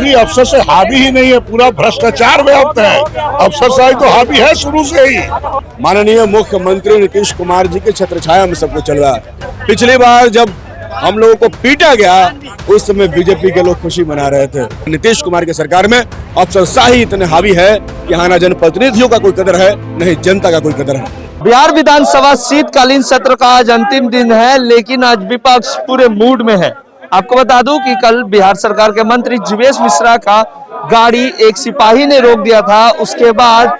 पूरी अफसर हावी ही नहीं है, पूरा भ्रष्टाचार व्याप्त है। अफसरशाही तो हावी है शुरू से ही। माननीय मुख्यमंत्री नीतीश कुमार जी के छत्रछाया में सब कुछ चल रहा है। पिछली बार जब हम लोगों को पीटा गया उस समय बीजेपी के लोग खुशी मना रहे थे। नीतीश कुमार की सरकार में अफसरशाही इतने हावी है कि यहाँ न जनप्रतिनिधियों का कोई कदर है न ही जनता का कोई कदर है। बिहार विधानसभा शीतकालीन सत्र का आज अंतिम दिन है, लेकिन आज विपक्ष पूरे मूड में है। आपको बता दूं कि कल बिहार सरकार के मंत्री जीवेश मिश्रा का गाड़ी एक सिपाही ने रोक दिया था। उसके बाद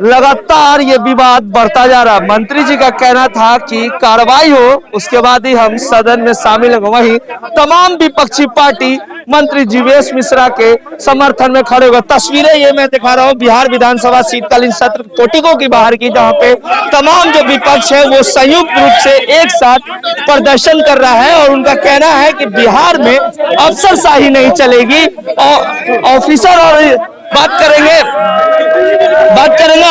लगातार ये विवाद बढ़ता जा रहा। मंत्री जी का कहना था कि कार्रवाई हो उसके बाद ही हम सदन में शामिल होंगे। वहीं तमाम विपक्षी पार्टी मंत्री जीवेश मिश्रा के समर्थन में खड़े हुए। तस्वीरें ये मैं दिखा रहा हूँ बिहार विधानसभा शीतकालीन सत्र कोटिको की बाहर की, जहाँ पे तमाम जो विपक्ष है वो संयुक्त रूप से एक साथ प्रदर्शन कर रहा है और उनका कहना है कि बिहार में अफसरशाही नहीं चलेगी। और ऑफिसर और बात करेंगे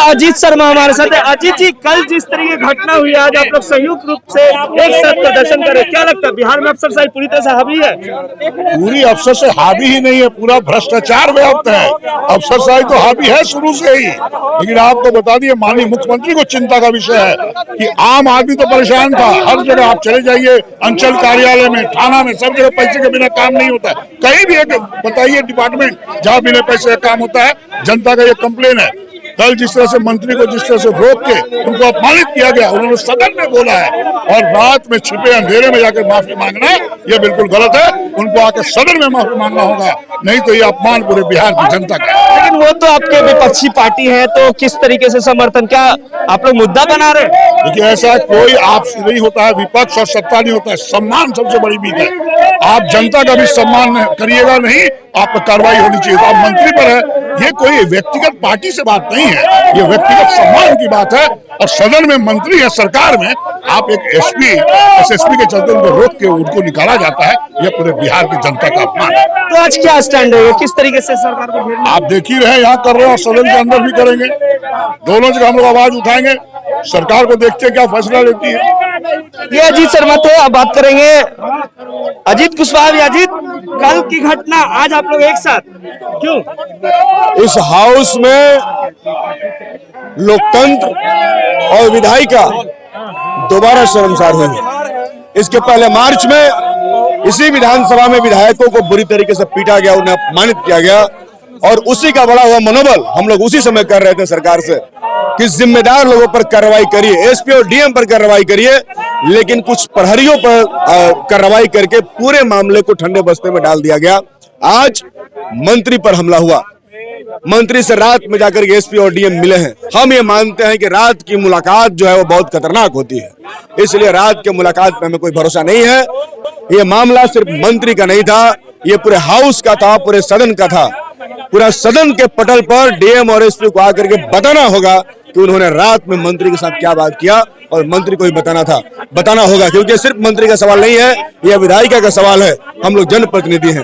अजीत शर्मा हमारे साथ है। अजीत जी, कल जिस तरीके की घटना हुई आज आप लोग संयुक्त रूप से एक साथ प्रदर्शन कर रहे हैं, क्या लगता है बिहार में अफसरशाही पूरी तरह से हावी है? पूरी अफसर से हावी ही नहीं है, पूरा भ्रष्टाचार व्याप्त है। अफसरशाही तो हावी है शुरू से ही। लेकिन आपको बता दिए, माननीय मुख्यमंत्री को चिंता का विषय है कि आम आदमी तो परेशान था। हर जगह आप चले जाइए, अंचल कार्यालय में, थाना में, सब जगह पैसे के बिना काम नहीं होता है। कहीं भी एक बताइए डिपार्टमेंट जहाँ बिना पैसे का काम होता है, जनता का ये कंप्लेन है। कल जिस तरह से मंत्री को जिस तरह से रोक के उनको अपमानित किया गया, उन्होंने सदन में बोला है, और रात में छिपे अंधेरे में जाकर माफी मांगना ये बिल्कुल गलत है। उनको आकर सदन में माफी मांगना होगा, नहीं तो ये अपमान पूरे बिहार की जनता का है। लेकिन वो तो आपके विपक्षी पार्टी है, तो किस तरीके से समर्थन, क्या आप लोग मुद्दा बना रहे हैं? देखिए, ऐसा कोई आपसे नहीं होता है, विपक्ष और सत्ता नहीं होता है। सम्मान सबसे बड़ी बात है। आप जनता का भी सम्मान करिएगा, नहीं आप पर कार्रवाई होनी चाहिए। तो आप मंत्री पर है, ये कोई व्यक्तिगत पार्टी से बात नहीं है, ये व्यक्तिगत सम्मान की बात है। और सदन में मंत्री है, सरकार में आप एक एसएसपी के चलते उनको रोक के उनको निकाला जाता है, ये पूरे बिहार की जनता का अपमान है। तो आज क्या स्टैंड है, किस तरीके से सरकार को घेरना? आप देख ही रहे, यहाँ कर रहे हैं और सदन के अंदर भी करेंगे। दोनों जगह हम लोग आवाज उठाएंगे, सरकार को देखते हैं क्या फैसला लेती है। ये अजीत शर्मा थे। अब बात करेंगे अजीत कुशवाहा। अजीत, कल की घटना आज आप लोग एक साथ क्यों? इस हाउस में लोकतंत्र और विधायिका दोबारा शर्मसार हुई है। इसके पहले मार्च में इसी विधानसभा में विधायकों को बुरी तरीके से पीटा गया, उन्हें अपमानित किया गया, और उसी का बड़ा हुआ मनोबल हम लोग उसी समय कर रहे थे सरकार से कि जिम्मेदार लोगों पर कार्रवाई करिए, एसपी और डीएम पर कार्रवाई करिए। लेकिन कुछ प्रहरियों पर कार्रवाई करके पूरे मामले को ठंडे बस्ते में डाल दिया गया। आज मंत्री पर हमला हुआ, मंत्री से रात में जाकर के एसपी और डीएम मिले हैं। हम ये मानते हैं कि रात की मुलाकात जो है वो बहुत खतरनाक होती है, इसलिए रात की मुलाकात पे हमें कोई भरोसा नहीं है। ये मामला सिर्फ मंत्री का नहीं था, ये पूरे हाउस का था, पूरे सदन का था। पूरा सदन के पटल पर डीएम और एसपी को आकर के बताना होगा कि उन्होंने रात में मंत्री के साथ क्या बात किया, और मंत्री को ही बताना होगा, क्योंकि सिर्फ मंत्री का सवाल नहीं है, यह विधायिका का सवाल है। हम लोग जनप्रतिनिधि हैं,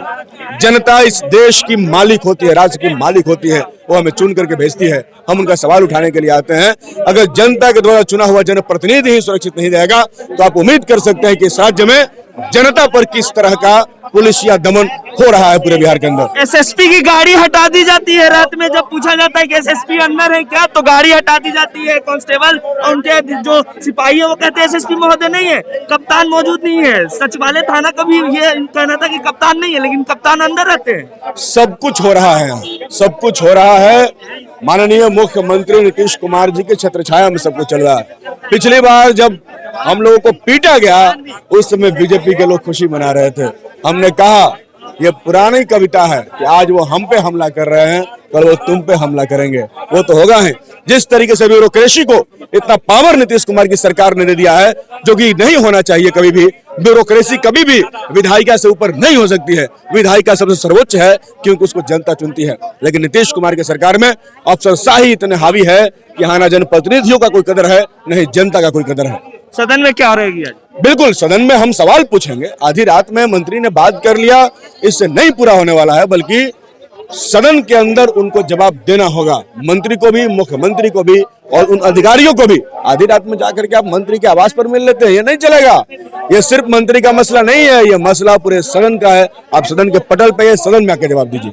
जनता इस देश की मालिक होती है, राज्य की मालिक होती है, वो हमें चुन करके भेजती है। हम उनका सवाल उठाने के लिए आते हैं। अगर जनता के द्वारा चुना हुआ जनप्रतिनिधि ही सुरक्षित नहीं रहेगा तो आप उम्मीद कर सकते हैं कि इस राज्य में जनता पर किस तरह का पुलिसिया दमन हो रहा है पूरे बिहार के अंदर। एसएसपी की गाड़ी हटा दी जाती है रात में, जब पूछा जाता है कि एसएसपी अंदर है क्या, तो गाड़ी हटा दी जाती है। कांस्टेबल और उनके जो सिपाही है वो कहते हैं एसएसपी महोदय नहीं है, कप्तान मौजूद नहीं है। सचिवालय थाना का भी ये कहना था कि कप्तान नहीं है, लेकिन कप्तान अंदर रहते हैं। सब कुछ हो रहा है, सब कुछ हो रहा है। माननीय मुख्यमंत्री नीतीश कुमार जी के छत्रछाया में सब कुछ चल रहा है। पिछली बार जब हम लोगों को पीटा गया उस समय बीजेपी के लोग खुशी मना रहे थे। हमने कहा ये पुरानी कविता है कि आज वो हम पे हमला कर रहे हैं, कल वो तुम पे हमला करेंगे। वो तो होगा है। जिस तरीके से ब्यूरोक्रेसी को इतना पावर नीतीश कुमार की सरकार ने दे दिया है, जो कि नहीं होना चाहिए कभी भी। ब्यूरोक्रेसी कभी भी विधायिका से ऊपर नहीं हो सकती है। विधायिका सबसे सर्वोच्च है, क्योंकि उसको जनता चुनती है। लेकिन नीतीश कुमार की सरकार में अफसरशाही इतने हावी है कि यहाँ न जनप्रतिनिधियों का कोई कदर है, न ही जनता का कोई कदर है। सदन में क्या रहेगी आज? बिल्कुल, सदन में हम सवाल पूछेंगे। आधी रात में मंत्री ने बात कर लिया, इससे नहीं पूरा होने वाला है, बल्कि सदन के अंदर उनको जवाब देना होगा। मंत्री को भी, मुख्यमंत्री को भी, और उन अधिकारियों को भी। आधी रात में जाकर के आप मंत्री के आवास पर मिल लेते हैं, ये नहीं चलेगा। ये सिर्फ मंत्री का मसला नहीं है, ये मसला पूरे सदन का है। आप सदन के पटल पे सदन में आके जवाब दीजिए।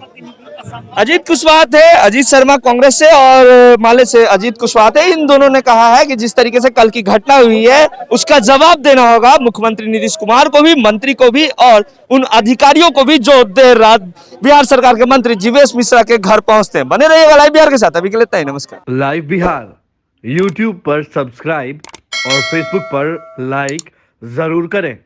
अजीत कुशवाहा थे, अजीत शर्मा कांग्रेस से और माले से अजीत कुशवाहा थे। इन दोनों ने कहा है कि जिस तरीके से कल की घटना हुई है उसका जवाब देना होगा मुख्यमंत्री नीतीश कुमार को भी, मंत्री को भी और उन अधिकारियों को भी जो देर रात बिहार सरकार के मंत्री जीवेश मिश्रा के घर पहुंचते हैं। बने रहिएगा लाइव बिहार के साथ। अभी के लिए इतना ही, नमस्कार। लाइव बिहार यूट्यूब पर सब्सक्राइब और फेसबुक पर लाइक जरूर करें।